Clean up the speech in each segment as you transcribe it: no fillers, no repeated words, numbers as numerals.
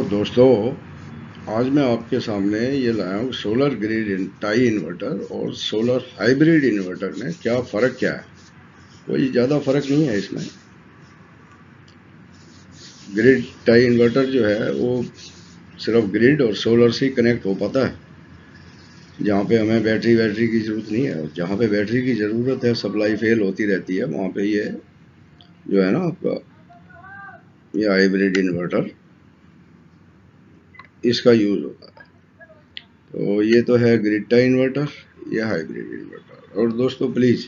दोस्तों, आज मैं आपके सामने ये लाया हूँ सोलर ग्रिड टाई इन्वर्टर और सोलर हाइब्रिड इन्वर्टर में क्या फ़र्क क्या है। कोई ज़्यादा फ़र्क नहीं है इसमें। ग्रिड टाई इन्वर्टर जो है वो सिर्फ ग्रिड और सोलर से ही कनेक्ट हो पाता है, जहाँ पे हमें बैटरी की ज़रूरत नहीं है। जहाँ पे बैटरी की ज़रूरत है, सप्लाई फेल होती रहती है, वहाँ पे ये जो है ना आपका ये हाइब्रिड इन्वर्टर इसका यूज़ होता है। तो ये तो है ग्रिड टाई इन्वर्टर, ये हाइब्रिड इन्वर्टर। और दोस्तों प्लीज़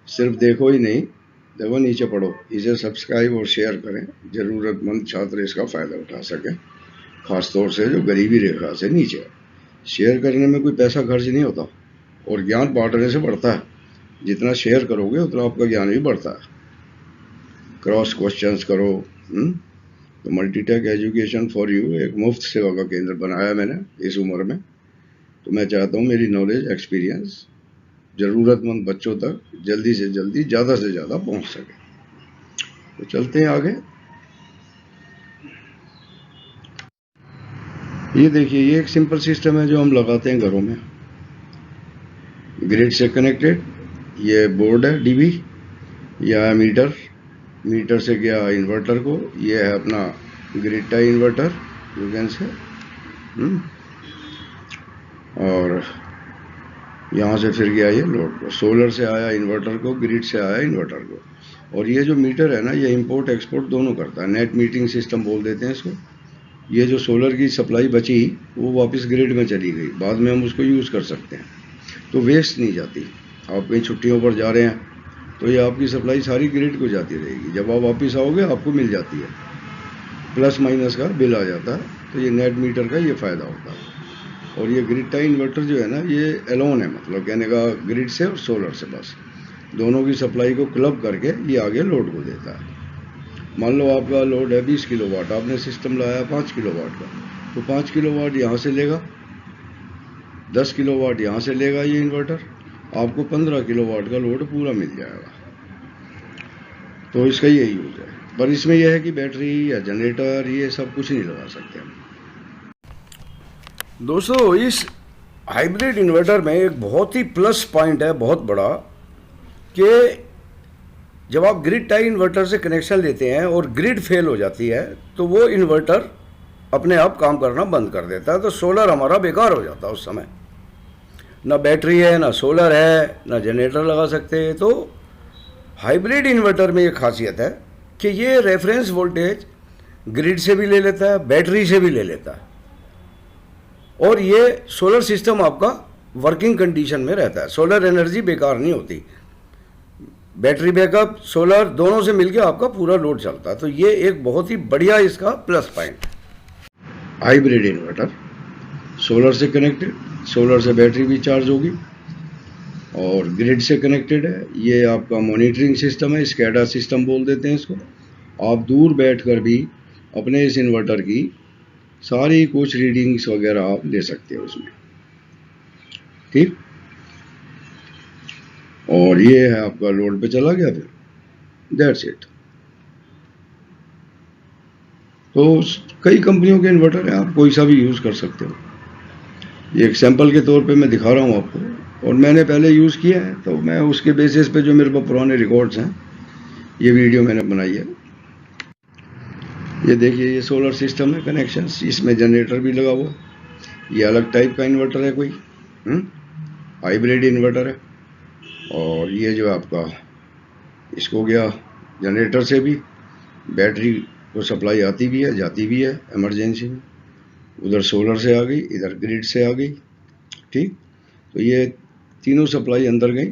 सिर्फ देखो ही नहीं, देखो नीचे पढ़ो, इसे सब्सक्राइब और शेयर करें, ज़रूरतमंद छात्र इसका फ़ायदा उठा सकें, खासतौर से जो गरीबी रेखा से नीचे है। शेयर करने में कोई पैसा खर्च नहीं होता और ज्ञान बांटने से बढ़ता है। जितना शेयर करोगे उतना आपका ज्ञान भी बढ़ता है। क्रॉस क्वेश्चंस करो। तो मल्टीटेक एजुकेशन फॉर यू एक मुफ्त सेवा का केंद्र बनाया मैंने इस उम्र में। तो मैं चाहता हूँ मेरी नॉलेज एक्सपीरियंस ज़रूरतमंद बच्चों तक जल्दी से जल्दी ज़्यादा से ज़्यादा पहुँच सके। तो चलते हैं आगे। ये देखिए, ये एक सिंपल सिस्टम है जो हम लगाते हैं घरों में, ग्रिड से कनेक्टेड। ये बोर्ड है डीबी, यह है मीटर, मीटर से गया इन्वर्टर को, ये है अपना grid tie inverter you can say. और यहाँ से फिर गया ये लोड को, सोलर से आया इन्वर्टर को, ग्रिड से आया इन्वर्टर को। और ये जो मीटर है ना, ये इंपोर्ट एक्सपोर्ट दोनों करता है, नेट मीटरिंग सिस्टम बोल देते हैं इसको। ये जो सोलर की सप्लाई बची वो वापस ग्रिड में चली गई, बाद में हम उसको यूज़ कर सकते हैं, तो वेस्ट नहीं जाती। आप कहीं छुट्टियों पर जा रहे हैं तो ये आपकी सप्लाई सारी ग्रिड को जाती रहेगी, जब आप वापस आओगे आपको मिल जाती है, प्लस माइनस का बिल आ जाता है। तो ये नेट मीटर का ये फ़ायदा होता है। और ये ग्रिड टाई इन्वर्टर जो है ना, ये एलोन है, मतलब कहने का ग्रिड से और सोलर से बस दोनों की सप्लाई को क्लब करके ये आगे लोड को देता है। मान लो आपका लोड है 20 किलोवाट, आपने सिस्टम लगाया 5 किलोवाट का, तो 5 किलोवाट यहाँ से लेगा, 10 किलोवाट यहाँ से लेगा ये इन्वर्टर, आपको 15 किलोवाट का लोड पूरा मिल जाएगा। तो इसका ये यूज़ है। पर इसमें यह है कि बैटरी या जनरेटर ये सब कुछ नहीं लगा सकते हम। दोस्तों, इस हाइब्रिड इन्वर्टर में एक बहुत ही प्लस पॉइंट है, बहुत बड़ा, कि जब आप ग्रिड टाई इन्वर्टर से कनेक्शन लेते हैं और ग्रिड फेल हो जाती है तो वो इन्वर्टर अपने आप काम करना बंद कर देता है। तो सोलर हमारा बेकार हो जाता है उस समय, ना बैटरी है, ना सोलर है, ना जनरेटर लगा सकते हैं। तो हाइब्रिड इन्वर्टर में ये खासियत है कि ये रेफरेंस वोल्टेज ग्रिड से भी ले लेता है, बैटरी से भी ले लेता है, और ये सोलर सिस्टम आपका वर्किंग कंडीशन में रहता है। सोलर एनर्जी बेकार नहीं होती, बैटरी बैकअप सोलर दोनों से मिलकर आपका पूरा लोड चलता है। तो ये एक बहुत ही बढ़िया इसका plus point. Hybrid inverter solar से कनेक्टेड, सोलर से बैटरी भी चार्ज होगी और ग्रिड से कनेक्टेड है। ये आपका मॉनिटरिंग सिस्टम है, स्कैडा सिस्टम बोल देते हैं इसको। आप दूर बैठकर भी अपने इस इन्वर्टर की सारी कुछ रीडिंग्स वगैरह आप ले सकते हो उसमें, ठीक। और ये है आपका लोड पे चला गया, फिर दैट्स इट। तो कई कंपनियों के इन्वर्टर हैं, आप कोई सा भी यूज़ कर सकते हो। ये एक सैंपल के तौर पे मैं दिखा रहा हूँ आपको, और मैंने पहले यूज़ किया है, तो मैं उसके बेसिस पे जो मेरे पास पुराने रिकॉर्ड्स हैं, ये वीडियो मैंने बनाई है। ये देखिए, ये सोलर सिस्टम है कनेक्शन, इसमें जनरेटर भी लगा हुआ। ये अलग टाइप का इन्वर्टर है, कोई हाइब्रिड इन्वर्टर है। और ये जो आपका इसको गया जनरेटर से भी, बैटरी को सप्लाई आती भी है जाती भी है इमरजेंसी में, उधर सोलर से आ गई, इधर ग्रिड से आ गई, ठीक। तो ये तीनों सप्लाई अंदर गई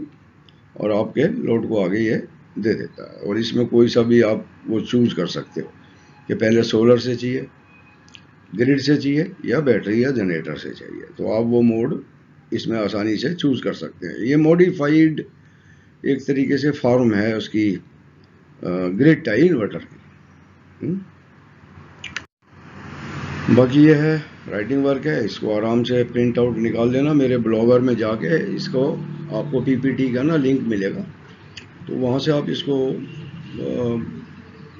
और आपके लोड को आगे ये दे देता है। और इसमें कोई सा भी आप वो चूज़ कर सकते हो कि पहले सोलर से चाहिए, ग्रिड से चाहिए, या बैटरी या जनरेटर से चाहिए। तो आप वो मोड इसमें आसानी से चूज़ कर सकते हैं। ये मॉडिफाइड एक तरीके से फॉर्म है उसकी ग्रिड टाई इन्वर्टर की। बाकी ये है राइटिंग वर्क है, इसको आराम से प्रिंट आउट निकाल लेना। मेरे ब्लॉगर में जाके इसको आपको पीपीटी का ना लिंक मिलेगा, तो वहाँ से आप इसको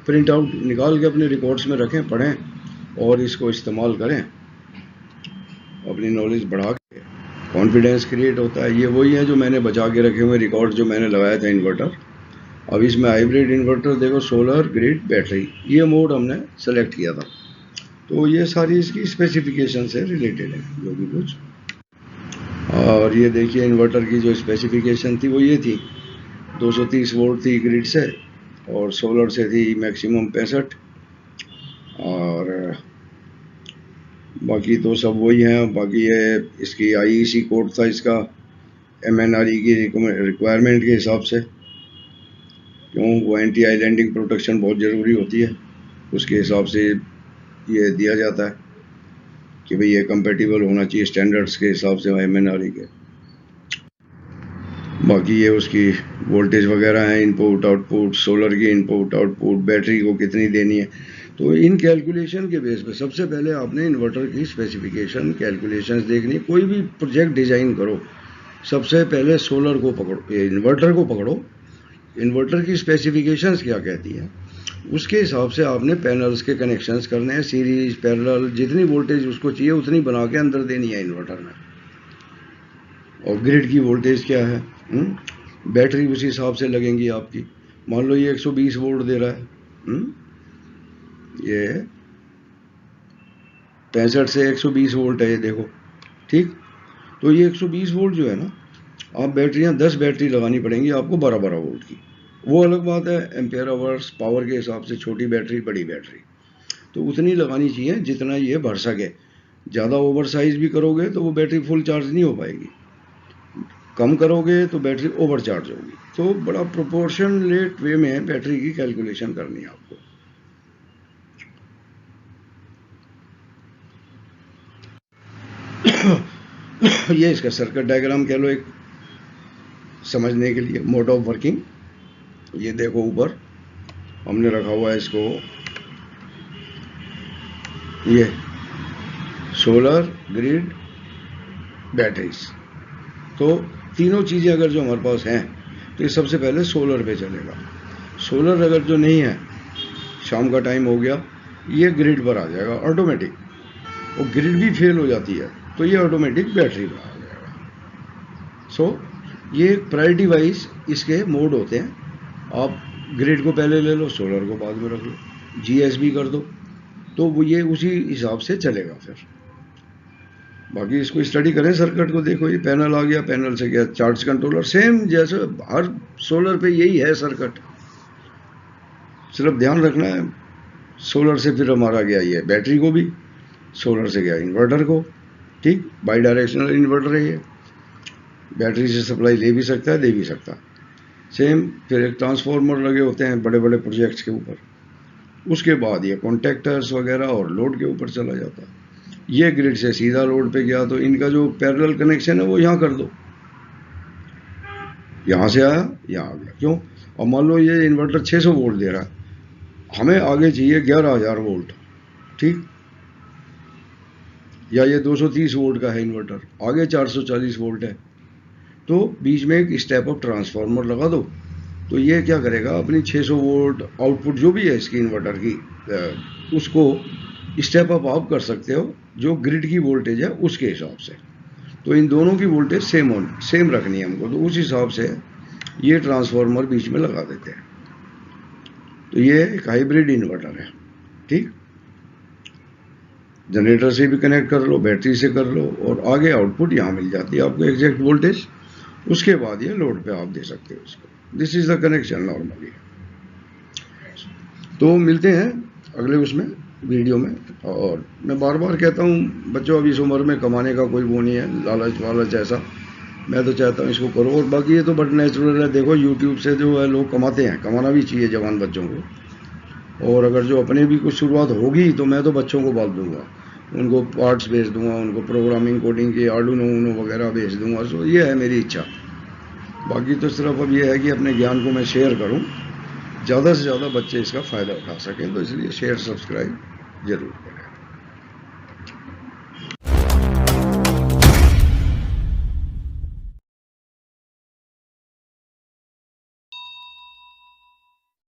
प्रिंट आउट निकाल के अपने रिकॉर्ड्स में रखें, पढ़ें, और इसको इस्तेमाल करें, अपनी नॉलेज बढ़ा के कॉन्फिडेंस क्रिएट होता है। ये वही है जो मैंने बचा के रखे हुए रिकॉर्ड जो मैंने लगाया था इन्वर्टर। अब इसमें हाइब्रिड इन्वर्टर देखो, सोलर ग्रिड बैटरी, ये मोड हमने सेलेक्ट किया था। तो ये सारी इसकी स्पेसिफिकेशन से रिलेटेड है जो भी कुछ। और ये देखिए इन्वर्टर की जो स्पेसिफिकेशन थी वो ये थी, 230 वोल्ट थी ग्रिड से, और सोलर से थी मैक्सिमम 65, और बाकी तो सब वही हैं। बाकी ये इसकी आईईसी कोड था इसका एमएनआरई की रिक्वायरमेंट के हिसाब से, क्यों वो एंटी आइलैंडिंग प्रोटेक्शन बहुत ज़रूरी होती है, उसके हिसाब से ये दिया जाता है कि भाई ये कंपेटिबल होना चाहिए स्टैंडर्ड्स के हिसाब से एमएनआरई के। बाकी ये उसकी वोल्टेज वगैरह है, इनपुट आउटपुट, सोलर की इनपुट आउटपुट, बैटरी को कितनी देनी है। तो इन कैलकुलेशन के बेस पे सबसे पहले आपने इन्वर्टर की स्पेसिफिकेशन कैलकुलेशंस देखनी। कोई भी प्रोजेक्ट डिज़ाइन करो, सबसे पहले सोलर को पकड़ो, इन्वर्टर को पकड़ो, इन्वर्टर की स्पेसिफिकेशंस क्या कहती हैं, उसके हिसाब से आपने पैनल्स के कनेक्शंस करने हैं, सीरीज पैरेलल, जितनी वोल्टेज उसको चाहिए उतनी बना के अंदर देनी है इन्वर्टर में। और ग्रिड की वोल्टेज क्या है, बैटरी उसी हिसाब से लगेंगी आपकी। मान लो ये 120 वोल्ट दे रहा है, ये 65 से 120 वोल्ट है, ये देखो, ठीक। तो ये 120 वोल्ट जो है ना, आप बैटरियां 10 बैटरी लगानी पड़ेंगी आपको 12-12 वोल्ट की। वो अलग बात है एम्पेयर आवर्स पावर के हिसाब से, छोटी बैटरी बड़ी बैटरी, तो उतनी लगानी चाहिए जितना ये भर सके। ज़्यादा ओवर साइज भी करोगे तो वो बैटरी फुल चार्ज नहीं हो पाएगी, कम करोगे तो बैटरी ओवर चार्ज होगी। तो बड़ा प्रोपोर्शनलेट वे में बैटरी की कैलकुलेशन करनी है आपको। ये इसका सर्किट डायग्राम कह लो एक समझने के लिए, मोड ऑफ वर्किंग। ये देखो ऊपर हमने रखा हुआ है इसको, ये सोलर ग्रिड बैटरीज। तो तीनों चीज़ें अगर जो हमारे पास हैं तो ये सबसे पहले सोलर पे चलेगा। सोलर अगर जो नहीं है, शाम का टाइम हो गया, ये ग्रिड पर आ जाएगा ऑटोमेटिक, और ग्रिड भी फेल हो जाती है तो ये ऑटोमेटिक बैटरी पर आ जाएगा। सो ये प्रायोरिटी वाइज इसके मोड होते हैं। आप ग्रिड को पहले ले लो, सोलर को बाद में रख लो, जीएसबी कर दो, तो वो ये उसी हिसाब से चलेगा फिर। बाकी इसको स्टडी करें, सर्किट को देखो, ये पैनल आ गया, पैनल से गया चार्ज कंट्रोलर, सेम जैसे हर सोलर पे यही है सर्किट। सिर्फ ध्यान रखना है, सोलर से फिर हमारा गया ये बैटरी को भी, सोलर से गया इन्वर्टर को, ठीक। बाई डायरेक्शनल इन्वर्टर है ये, बैटरी से सप्लाई ले भी सकता है, दे भी सकता है। सेम फिर एक ट्रांसफार्मर लगे होते हैं बड़े बड़े प्रोजेक्ट्स के ऊपर, उसके बाद ये कॉन्टेक्टर्स वगैरह और लोड के ऊपर चला जाता है। ये ग्रिड से सीधा लोड पे गया तो इनका जो पैरेलल कनेक्शन है वो यहाँ कर दो, यहाँ से आया यहाँ आ गया, क्यों। और मान लो ये इन्वर्टर 600 वोल्ट दे रहा है, हमें आगे चाहिए 11,000 वोल्ट, ठीक, या ये 230 वोल्ट का है इन्वर्टर, आगे 440 वोल्ट है, तो बीच में एक स्टेप अप ट्रांसफार्मर लगा दो। तो ये क्या करेगा, अपनी 600 वोल्ट आउटपुट जो भी है इसकी इन्वर्टर की, उसको स्टेप अप आप कर सकते हो जो ग्रिड की वोल्टेज है उसके हिसाब से। तो इन दोनों की वोल्टेज सेम रखनी है हमको, तो उस हिसाब से ये ट्रांसफार्मर बीच में लगा देते हैं। तो ये एक हाइब्रिड इन्वर्टर है, ठीक। जनरेटर से भी कनेक्ट कर लो, बैटरी से कर लो, और आगे आउटपुट यहाँ मिल जाती है आपको एग्जैक्ट वोल्टेज, उसके बाद ये लोड पे आप दे सकते हो इसको। This is the connection normally. तो मिलते हैं अगले उसमें वीडियो में। और मैं बार बार कहता हूँ बच्चों, अभी इस उम्र में कमाने का कोई वो नहीं है, लालच वालच ऐसा, मैं तो चाहता हूँ इसको करो। और बाकी ये तो बट नेचुरल है, देखो यूट्यूब से जो है लोग कमाते हैं, कमाना भी चाहिए जवान बच्चों को। और अगर जो अपने भी कुछ शुरुआत होगी तो मैं तो बच्चों को बाल दूंगा, उनको पार्ट्स भेज दूंगा, उनको प्रोग्रामिंग कोडिंग के आर्डुइनो ऊनो वगैरह भेज दूंगा। सो ये है मेरी इच्छा। बाकी तो सिर्फ अब ये है कि अपने ज्ञान को मैं शेयर करूं, ज़्यादा से ज़्यादा बच्चे इसका फ़ायदा उठा सकें, तो इसलिए शेयर सब्सक्राइब ज़रूर करें।